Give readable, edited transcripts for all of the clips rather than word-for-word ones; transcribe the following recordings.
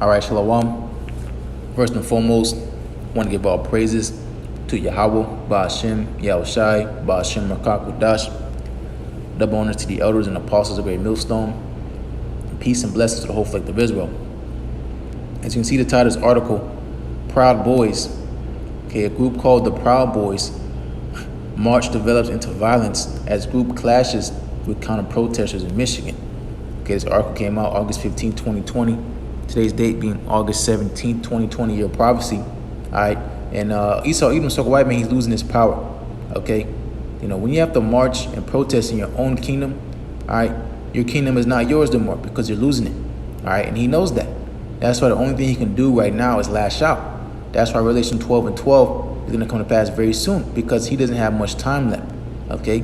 All right, Shalom. First and foremost, want to give all praises to Yahweh, Ba'ashem, Yahushai, Ba'ashem, Rakakudash. Double honors to the elders and apostles of Great Millstone. And peace and blessings to the whole flock of Israel. As you can see the title of this article, Proud Boys. Okay, a group called the Proud Boys march develops into violence as group clashes with counter-protesters in Michigan. Okay, this article came out August 15, 2020. Today's date being August 17, 2020, year of prophecy. All right, and Esau, even so, white man, he's losing his power. Okay, you know, when you have to march and protest in your own kingdom, all right, your kingdom is not yours anymore because you're losing it. All right, and he knows that. That's why the only thing he can do right now is lash out. That's why Revelation 12 and 12 is going to come to pass very soon, because he doesn't have much time left. Okay,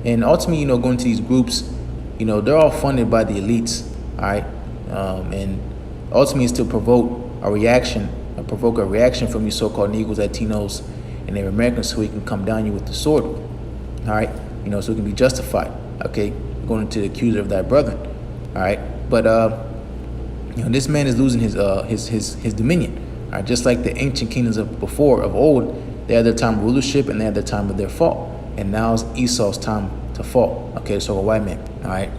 and ultimately, you know, going to these groups, you know, they're all funded by the elites. All right, and ultimately it's to provoke a reaction from you so-called Negroes, Latinos, and Native Americans, so he can come down you with the sword. All right, you know, so it can be justified. Okay, going to the accuser of thy brethren. All right, but you know, this man is losing his dominion. All right, just like the ancient kingdoms of old, they had their time of rulership and they had their time of their fall, and now it's Esau's time to fall. Okay, so a white man. All right,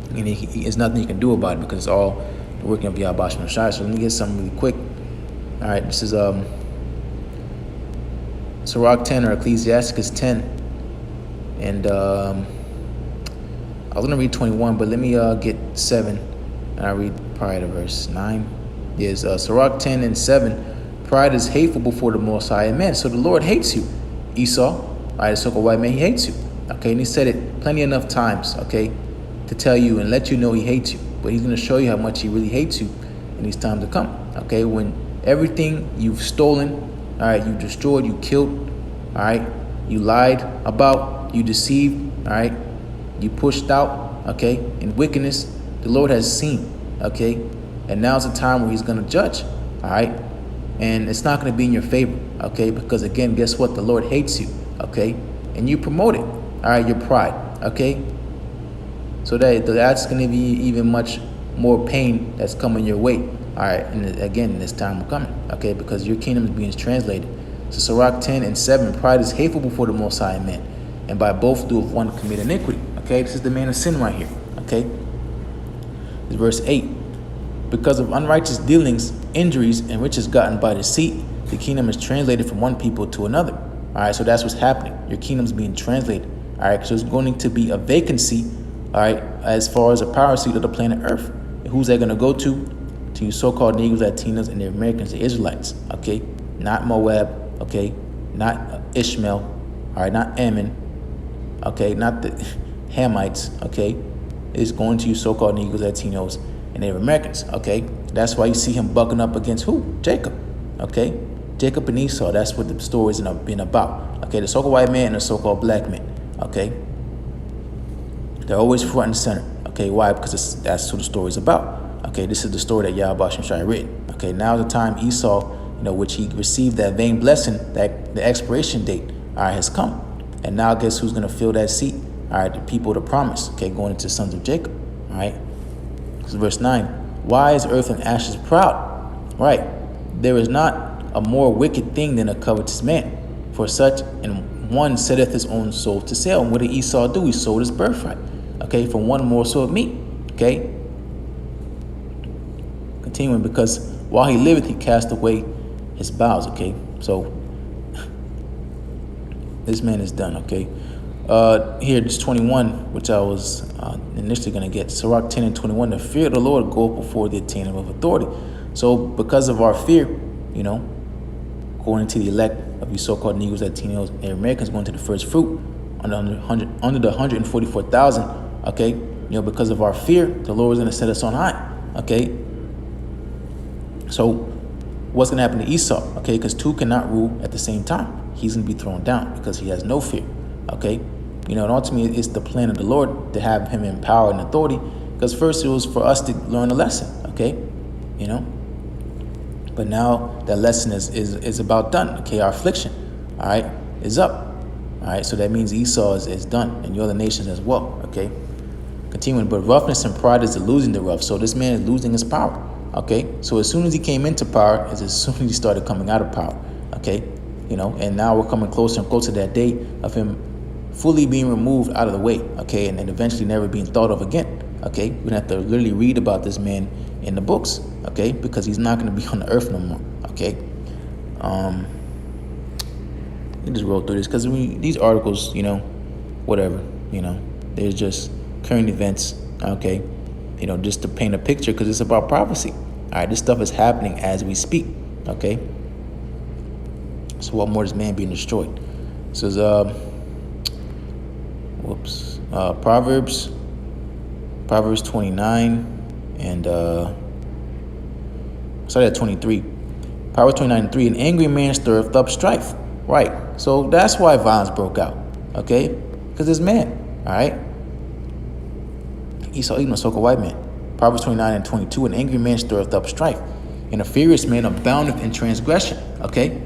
and there's nothing you can do about it because it's all the working of Yahweh Shai. So let me get something really quick. All right, this is Sirach 10 or Ecclesiasticus 10, and I was gonna read 21, but let me get 7, and I read prior to verse 9. Is Sirach 10 and 7. Pride is hateful before the Most High man. So the Lord hates you, Esau. All right, the so-called white man, he hates you. Okay, and he said it plenty enough times. Okay, to tell you and let you know he hates you. But he's going to show you how much he really hates you in these times to come. Okay, when everything you've stolen, all right, you destroyed, you killed, all right, you lied about, you deceived, all right, you pushed out, okay, in wickedness, the Lord has seen, okay, and now's the time where he's going to judge, all right, and it's not going to be in your favor, okay, because again, guess what? The Lord hates you, okay, and you promote it, all right, your pride, okay, so that's going to be even much more pain that's coming your way, all right, and again, this time will coming, okay, because your kingdom is being translated. So Sirach 10 and 7, pride is hateful before the Most High man, and by both do of one commit iniquity. Okay, this is the man of sin right here. Okay, this is verse 8. Because of unrighteous dealings, injuries, and riches gotten by deceit, the kingdom is translated from one people to another. All right, so that's what's happening. Your kingdom's being translated. All right, so it's going to be a vacancy. All right, as far as a power seat of the planet Earth. And who's that going to go to? To you so-called Negroes, Latinos, and the Americans, the Israelites. Okay, not Moab. Okay, not Ishmael. All right, not Ammon. Okay, not the Hamites. Okay, it's going to you so-called Negroes, Latinos, and Native Americans. Okay, that's why you see him bucking up against who? Jacob. Okay, Jacob and Esau. That's what the story is been about. Okay, the so-called white man and the so-called black man. Okay, they're always front and center. Okay, why? Because that's what the story is about. Okay, this is the story that Yahweh Shai written. Okay, now the time Esau, you know, which he received that vain blessing, that the expiration date, all right, has come. And now guess who's going to fill that seat? All right, the people of the promise, okay, going into the sons of Jacob, all right? So verse 9, why is earth and ashes proud? Right, there is not a more wicked thing than a covetous man. For such and one setteth his own soul to sale. And what did Esau do? He sold his birthright, okay, for one morsel of meat, okay? Continuing, because while he liveth, he cast away his bowels, okay? So this man is done, okay? Here, just 21, which I was initially going to get. Sirach 10 and 21, the fear of the Lord goeth before the attainment of authority. So because of our fear, you know, going to the elect of you so-called Negroes, Latinos, and Americans, going to the first fruit under the 144,000, okay? You know, because of our fear, the Lord is going to set us on high, okay? So what's going to happen to Esau? Okay, because two cannot rule at the same time. He's going to be thrown down because he has no fear. Okay, you know, and ultimately it's the plan of the Lord to have him in power and authority. Because first it was for us to learn a lesson. Okay, you know, but now that lesson is about done. Okay, our affliction, all right, is up. All right, so that means Esau is done, and your other nations as well. Okay, continuing, but roughness and pride is the losing thereof. So this man is losing his power. Okay, so as soon as he came into power, is as soon as he started coming out of power. Okay, and now we're coming closer and closer to that day of him fully being removed out of the way. Okay, and then eventually never being thought of again. Okay, we're gonna have to literally read about this man in the books. Okay, because he's not gonna be on the earth no more. Okay, you just roll through this because these articles, whatever, they're just current events. Okay, just to paint a picture because it's about prophecy. All right, this stuff is happening as we speak. Okay, so what more is man being destroyed? So Proverbs 29 and started at 23. Proverbs 29:3, an angry man stirreth up strife. Right, so that's why violence broke out. Okay, because this man, all right, Esau eating a so-called white man. Proverbs 29:22, an angry man stirreth up strife, and a furious man aboundeth in transgression. Okay,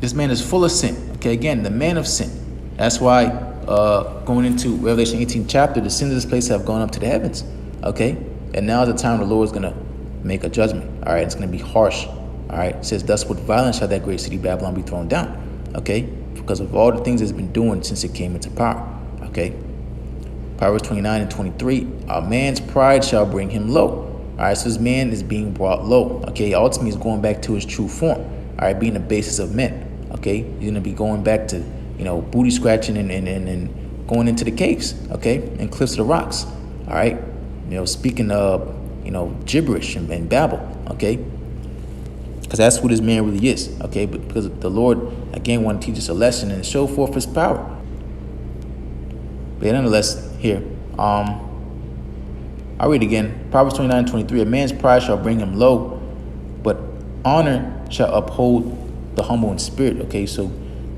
this man is full of sin. Okay, again, the man of sin. That's why going into Revelation 18 chapter, the sins of this place have gone up to the heavens. Okay, and now is the time the Lord is going to make a judgment. All right, it's going to be harsh. All right, it says, thus with violence shall that great city Babylon be thrown down. Okay, because of all the things it's been doing since it came into power. Okay, Proverbs 29:23, a man's pride shall bring him low. All right, so this man is being brought low. Okay, ultimately he's going back to his true form. All right, being the basis of men. Okay, he's going to be going back to, booty scratching and going into the caves. Okay, and cliffs of the rocks. All right, speaking of, gibberish and babble. Okay, because that's what this man really is. Okay, but because the Lord, again, want to teach us a lesson and show forth his power. But nonetheless, here, I'll read again. Proverbs 29:23, a man's pride shall bring him low, but honor shall uphold the humble in spirit. Okay, so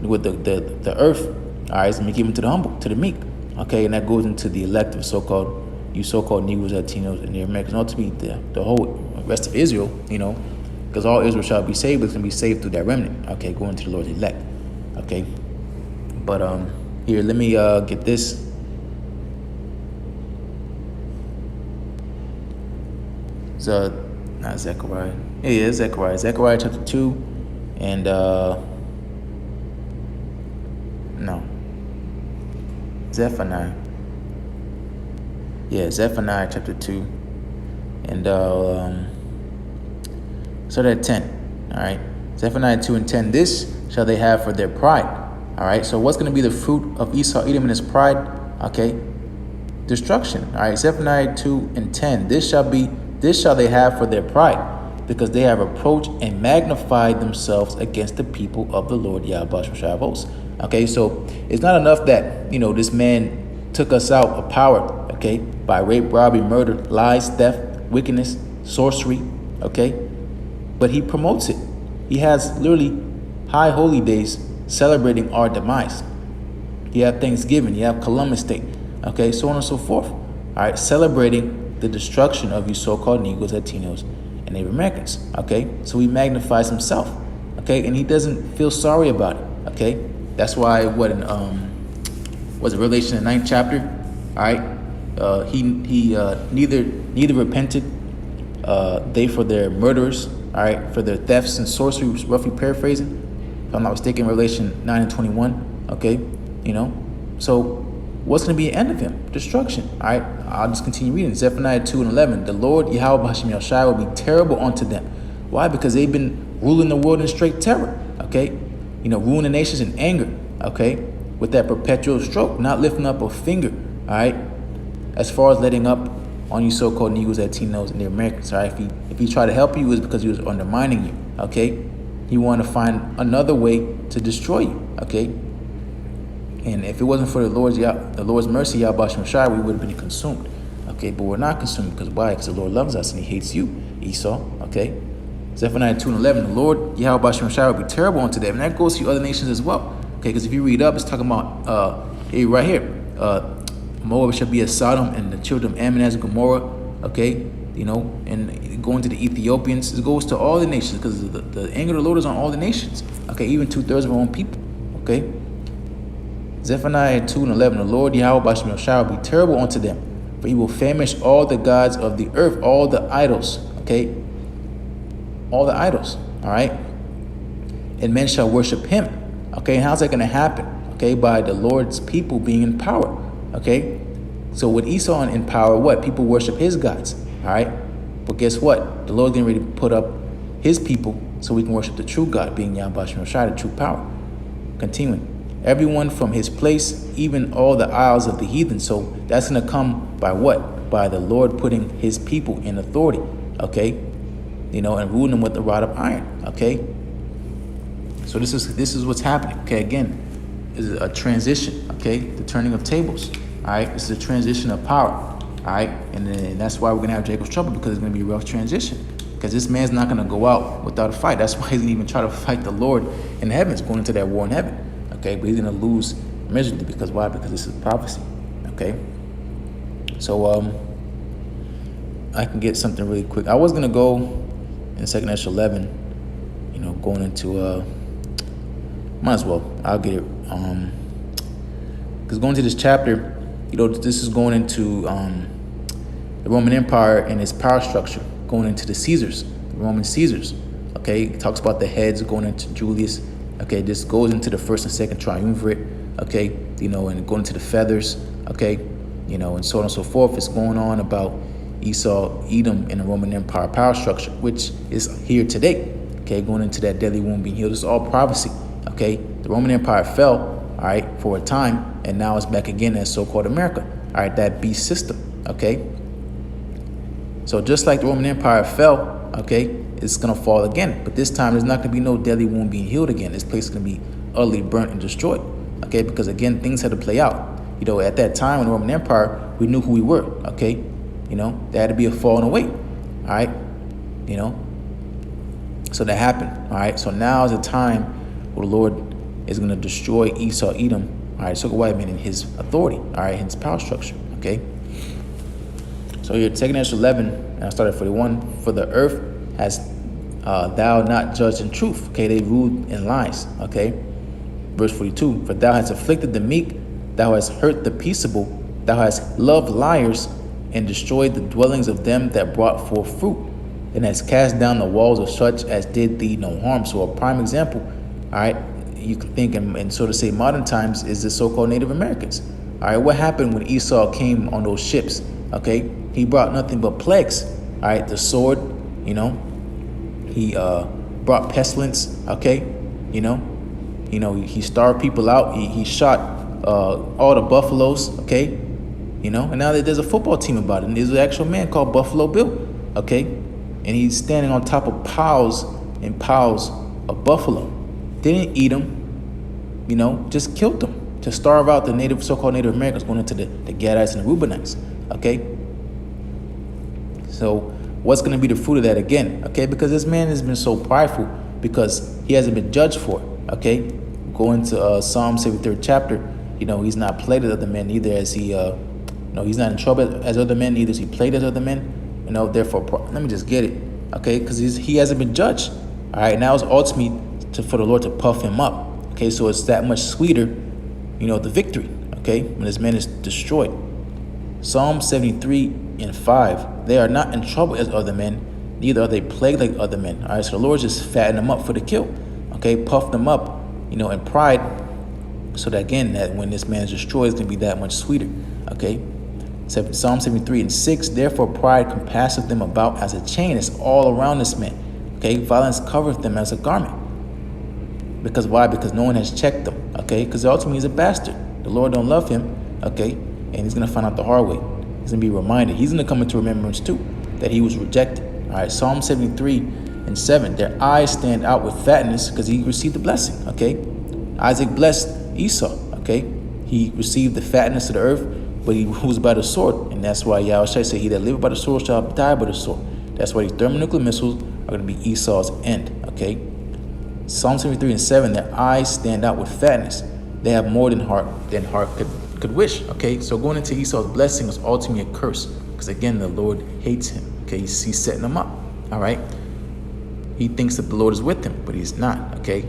with the earth, all right, is given to the humble, to the meek. Okay, and that goes into the elect of so-called Negroes, Latinos, and the Americans, ultimately the whole rest of Israel, because all Israel shall be saved, but it's going to be saved through that remnant. Okay, going to the Lord's elect. Okay, but here, let me get this. So, not Zechariah. Yeah, Zechariah. Zechariah chapter 2 and no. Zephaniah. Yeah, Zephaniah chapter 2 and start at 10. All right, Zephaniah 2:10. This shall they have for their pride. All right, so what's going to be the fruit of Esau, Edom, and his pride? Okay, destruction. All right, Zephaniah 2:10. This shall they have for their pride, because they have approached and magnified themselves against the people of the Lord Yahweh Shavos. Okay, so it's not enough that this man took us out of power. Okay, by rape, robbery, murder, lies, theft, wickedness, sorcery. Okay, but he promotes it. He has literally high holy days celebrating our demise. You have Thanksgiving, you have Columbus Day, okay, so on and so forth. All right, celebrating the destruction of you so-called Negroes, Latinos, and Native Americans. Okay, so he magnifies himself. Okay, and he doesn't feel sorry about it. Okay, that's why was it Revelation the 9th chapter? All right, he neither repented they for their murders. All right, for their thefts and sorcery, roughly paraphrasing. If I'm not mistaken, Revelation 9:21. Okay, so what's going to be the end of him? Destruction. All right, I'll just continue reading. Zephaniah 2:11. The Lord Yahweh Hashem Yahshai will be terrible unto them. Why? Because they've been ruling the world in straight terror. Okay, ruling the nations in anger. Okay, with that perpetual stroke, not lifting up a finger. All right, as far as letting up on you so-called Negroes, Latinos, and the Americans. All right, if he tried to help you, it was because he was undermining you. Okay, he wanted to find another way to destroy you. Okay. And if it wasn't for the Lord's mercy, Yahweh Shai, we would have been consumed. Okay, but we're not consumed because why? Because the Lord loves us and he hates you, Esau. Okay, Zephaniah 2:11. The Lord Yahweh Shai will be terrible unto them, and that goes to other nations as well. Okay, because if you read up, it's talking about right here. Moab shall be as Sodom, and the children of Ammon as Gomorrah. Okay, and going to the Ethiopians, it goes to all the nations because the anger of the Lord is on all the nations. Okay, even 2/3 of our own people. Okay. Zephaniah 2:11. The Lord Yahweh shall be terrible unto them, for he will famish all the gods of the earth, all the idols. Okay, all the idols, all right? And men shall worship him. Okay, and how's that going to happen? Okay, by the Lord's people being in power. Okay, so with Esau in power, what? People worship his gods, all right? But guess what? The Lord's getting ready to put up his people so we can worship the true God, being Yahweh Shem Shai, the true power. Continuing. Everyone from his place, even all the isles of the heathen. So that's going to come by what? By the Lord putting his people in authority, okay? And ruling them with the rod of iron, okay? So this is what's happening, okay? Again, this is a transition, okay? The turning of tables, all right? This is a transition of power, all right? And that's why we're going to have Jacob's trouble, because it's going to be a rough transition. Because this man's not going to go out without a fight. That's why he's going to even try to fight the Lord in the heavens, going into that war in heaven. Okay, but he's going to lose miserably. Because why? Because this is prophecy. Okay. So I can get something really quick. I was going to go in 2nd Ezra 11, going into, might as well. I'll get it. Because going to this chapter, this is going into the Roman Empire and its power structure, going into the Caesars, the Roman Caesars. Okay, it talks about the heads going into Julius. Okay, this goes into the first and second triumvirate. Okay, and going into the feathers. Okay, and so on and so forth. It's going on about Esau, Edom, and the Roman Empire power structure, which is here today. Okay, going into that deadly wound being healed. This is all prophecy. Okay, the Roman Empire fell, all right, for a time, and now it's back again as so-called America. All right, that beast system. Okay. So just like the Roman Empire fell, okay, it's going to fall again. But this time, there's not going to be no deadly wound being healed again. This place is going to be utterly burnt and destroyed, okay, because, again, things had to play out. At that time in the Roman Empire, we knew who we were, okay? There had to be a falling away, all right? So that happened, all right? So now is a time where the Lord is going to destroy Esau, Edom, all right, so white man in his authority, all right, his power structure, okay? So here, 2nd Ezra 11, and I started at 41. For the earth has thou not judged in truth. Okay, they ruled in lies. Okay, verse 42. For thou hast afflicted the meek, thou hast hurt the peaceable, thou hast loved liars, and destroyed the dwellings of them that brought forth fruit, and hast cast down the walls of such as did thee no harm. So a prime example, all right, you can think and sort of say modern times is the so-called Native Americans. All right, what happened when Esau came on those ships? Okay, he brought nothing but plagues. All right, the sword, he brought pestilence. Okay, he starved people out. He shot all the buffaloes. Okay, and now there's a football team about it. And there's an actual man called Buffalo Bill. Okay, and he's standing on top of piles and piles of buffalo. Didn't eat them, just killed them to starve out the so-called Native Americans, going into the Gadites and the Reubenites. Okay. So what's going to be the fruit of that again? Okay, because this man has been so prideful because he hasn't been judged for it. Okay, go into Psalm 73rd chapter. He's not played as other men, neither as he, he's not in trouble as other men, neither is he played as other men. Therefore, let me just get it. Okay, because he hasn't been judged. All right, now it's ultimately for the Lord to puff him up. Okay, so it's that much sweeter, the victory. Okay, when this man is destroyed. Psalm 73:5. They are not in trouble as other men, neither are they plagued like other men. All right, so the Lord just fattened them up for the kill. Okay, puffed them up, in pride, so that again, that when this man is destroyed, it's going to be that much sweeter. Okay, Psalm 73:6. Therefore, pride compasseth them about as a chain. It's all around this man. Okay, violence covereth them as a garment. Because why? Because no one has checked them. Okay, because ultimately he's a bastard. The Lord don't love him. Okay, and he's going to find out the hard way. He's going to be reminded. He's going to come into remembrance too, that he was rejected. All right, Psalm 73:7. Their eyes stand out with fatness because he received the blessing. Okay, Isaac blessed Esau. Okay, he received the fatness of the earth, but he was by the sword. And that's why Yahweh said, he that liveth by the sword shall die by the sword. That's why these thermonuclear missiles are going to be Esau's end. Okay, Psalm 73:7. Their eyes stand out with fatness. They have more than heart could wish. Okay, so going into Esau's blessing is ultimately a curse, because again, the Lord hates him. Okay, he's setting him up. All right, he thinks that the Lord is with him, but he's not. Okay,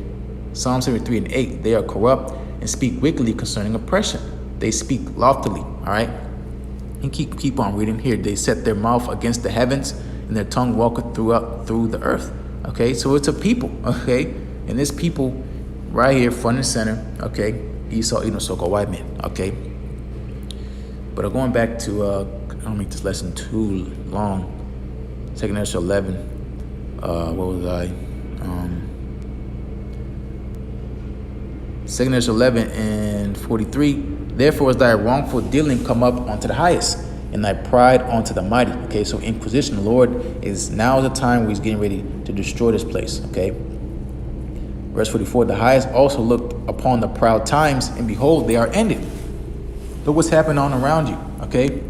Psalm 73:8. They are corrupt and speak wickedly concerning oppression. They speak loftily. All right, and keep on reading here. They set their mouth against the heavens, and their tongue walketh through the earth. Okay, so it's a people. Okay, and this people right here, front and center. Okay, Esau, Edom, so-called white man. Okay, but going back to I don't make this lesson too long. 2 Ezra 11. What was I? 2 Ezra 11 and 43. Therefore is thy wrongful dealing come up unto the highest, and thy pride unto the mighty. Okay, so Inquisition, the Lord is now the time where he's getting ready to destroy this place. Okay. Verse 44, the highest also looked upon the proud times, and behold, they are ended. Look what's happening on around you. Okay.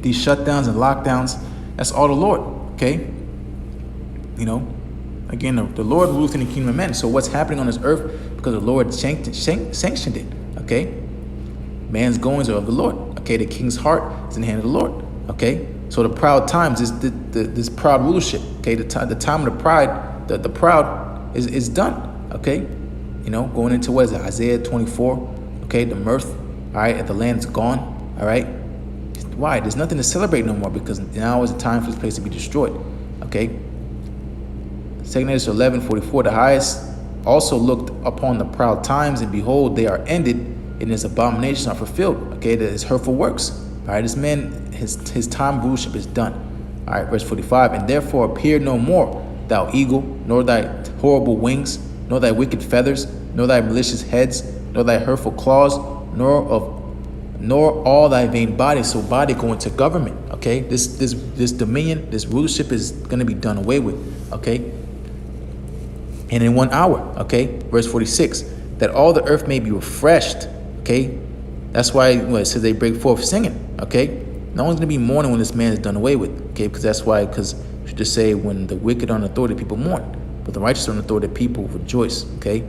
These shutdowns and lockdowns, that's all the Lord. Okay. You know, again, the Lord rules in the kingdom of men. So what's happening on this earth, because the Lord sanctioned it. Okay. Man's goings are of the Lord. Okay. The king's heart is in the hand of the Lord. Okay. So the proud times is this proud rulership. Okay. The time of the pride, the proud is done. Okay. You know, going into what is it? Isaiah 24. Okay. The mirth. All right. And the land's gone. All right. Why? There's nothing to celebrate no more, because now is the time for this place to be destroyed. Okay. 2 Ezra 11:44. The highest also looked upon the proud times, and behold, they are ended, and his abominations are fulfilled. Okay, that his hurtful works. All right, this man, his time of rulership is done. All right, verse 45. And therefore appear no more, thou eagle, nor thy horrible wings, nor thy wicked feathers, nor thy malicious heads, nor thy hurtful claws, nor all thy vain body. So body going to government. Okay, this dominion, this rulership is going to be done away with. Okay. And in 1 hour, okay, verse 46, that all the earth may be refreshed, okay? That's why it says they break forth singing, okay? No one's going to be mourning when this man is done away with, okay? Because that's why, because you should just say when the wicked are on authority, people mourn. But the righteous are on authority, people rejoice, okay?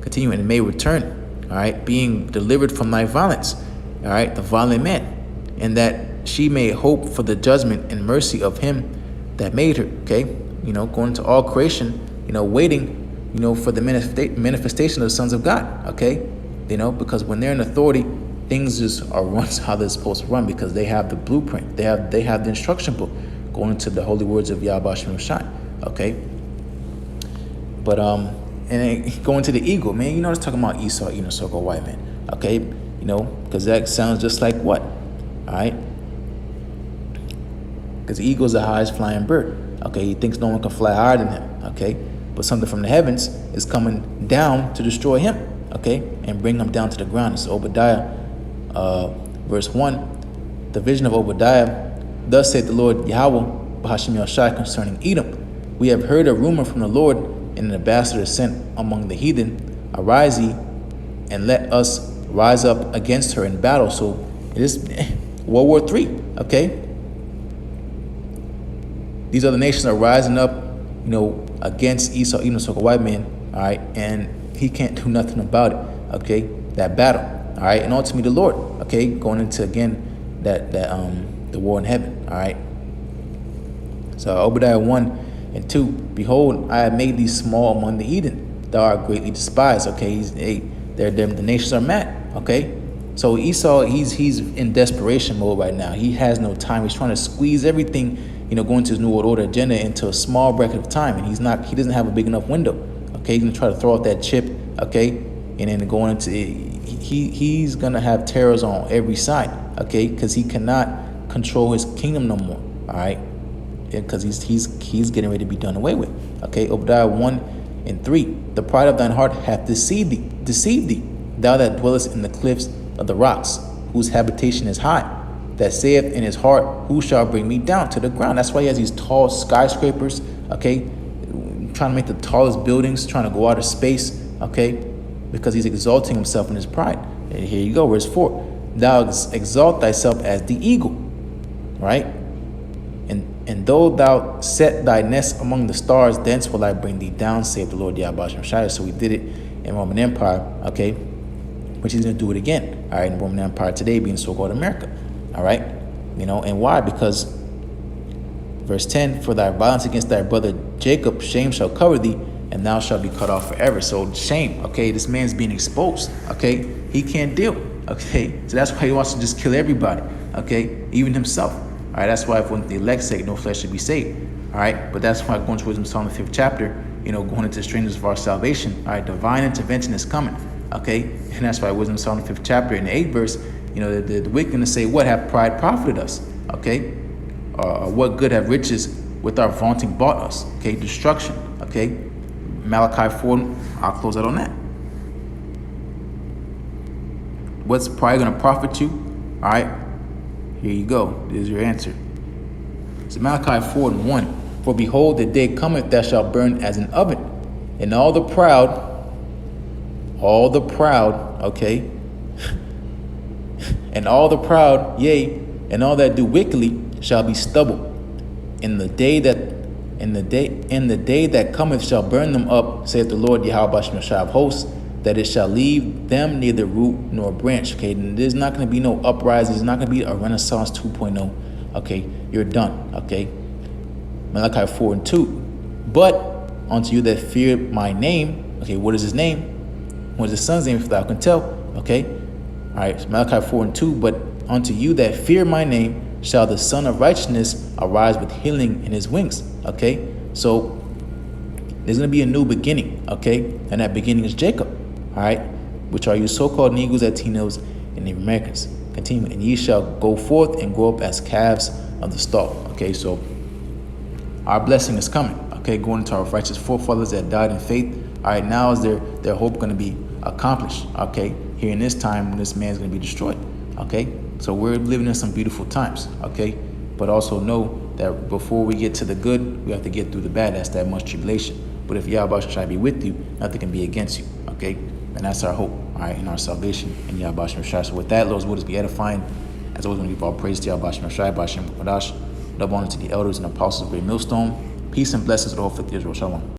Continue, and may return, all right, being delivered from thy violence, all right, the violent man, and that she may hope for the judgment and mercy of him that made her, okay? You know, going to all creation, you know, waiting, you know, for the manifestation of the sons of God, okay? You know, because when they're in authority, things just are run how they're supposed to run, because they have the blueprint. They have the instruction book going into the holy words of Yahweh Shem Shai, okay? But, and going to the eagle, man, you know, it's talking about Esau, Edom, so-called white man, okay? You know, because that sounds just like what? All right? Because the eagle is the highest flying bird, okay? He thinks no one can fly higher than him, okay? But something from the heavens is coming down to destroy him, okay, and bring him down to the ground. It's Obadiah, verse 1. The vision of Obadiah. Thus saith the Lord Yahweh, Bahashim Yahshai, concerning Edom. We have heard a rumor from the Lord, and an ambassador sent among the heathen. Arise ye, and let us rise up against her in battle. So it is World War III, okay? These other nations are rising up, you know, against Esau, Edom, so-called white man, all right, and he can't do nothing about it, okay, that battle, all right, and ultimately the Lord, okay, going into, again, the war in heaven, all right. So Obadiah 1 and 2, behold, I have made thee small among the heathen, thou art greatly despised, okay, the nations are mad, okay. So Esau, he's in desperation mode right now. He has no time. He's trying to squeeze everything, you know, going to his New World Order agenda into a small bracket of time, and he doesn't have a big enough window. Okay, he's gonna try to throw out that chip, okay, and then going into he's gonna have terrors on every side, okay, because he cannot control his kingdom no more. All right, because he's getting ready to be done away with. Okay, Obadiah 1 and 3. The pride of thine heart hath deceived thee, thou that dwellest in the cliffs of the rocks, whose habitation is high, that saith in his heart, who shall bring me down to the ground? That's why he has these tall skyscrapers, okay, trying to make the tallest buildings, trying to go out of space, okay, because he's exalting himself in his pride. And here you go, verse 4. Thou exalt thyself as the eagle, right? And though thou set thy nest among the stars, thence will I bring thee down, save the Lord Yahweh Shem Shai. So we did it in Roman Empire, okay, which he's going to do it again, all right, in the Roman Empire today, being so-called America, all right, you know, and why? Because verse 10, for thy violence against thy brother Jacob, shame shall cover thee, and thou shalt be cut off forever. So shame, okay, this man's being exposed, okay, he can't deal, okay, so that's why he wants to just kill everybody, okay, even himself, all right, that's why when the elect say no flesh should be saved, All right, but that's why going to Wisdom Psalm, the 5th chapter, going into the strangers of our salvation. All right, divine intervention is coming. Okay, and that's why Wisdom Psalm, the 5th chapter, in the 8th verse, the wicked going to say, what have pride profited us? Okay, what good have riches with our vaunting bought us? Okay, destruction. Okay, Malachi 4, I'll close out on that. What's pride going to profit you? All right, here you go. There's your answer. So Malachi 4:1. For behold, the day cometh that shall burn as an oven, and all the proud, okay, and all the proud, yea, and all that do wickedly shall be stubble. In the day that cometh shall burn them up, saith the Lord Yahweh Bashim of hosts, that it shall leave them neither root nor branch. Okay, and there's not going to be no uprising. There's not going to be a Renaissance 2.0. Okay, you're done. Okay, Malachi 4:2. But unto you that fear my name. Okay, what is his name? What is his son's name? If thou can tell. Okay, all right. So Malachi 4:2. But unto you that fear my name shall the Son of Righteousness arise with healing in his wings. Okay, so there's going to be a new beginning. Okay, and that beginning is Jacob. All right, which are you so-called Negroes, Latinos, and Native Americans. Continue, and ye shall go forth and grow up as calves of the stalk. Okay, so our blessing is coming. Okay, going into our righteous forefathers that died in faith. All right, now is their hope going to be accomplished? Okay, here in this time when this man is going to be destroyed. Okay, so we're living in some beautiful times. Okay, but also know that before we get to the good, we have to get through the bad. That's that much tribulation. But if Yahweh shall be with you, nothing can be against you. Okay, and that's our hope. All right, in our salvation in Yahweh Shai. So with that, Lord's word is be edifying. As always, we give all praise to Yahweh Shai, Bashem Kodash. Love honor to the elders and apostles of Great Millstone. Peace and blessings to all 50 Israel. Shalom.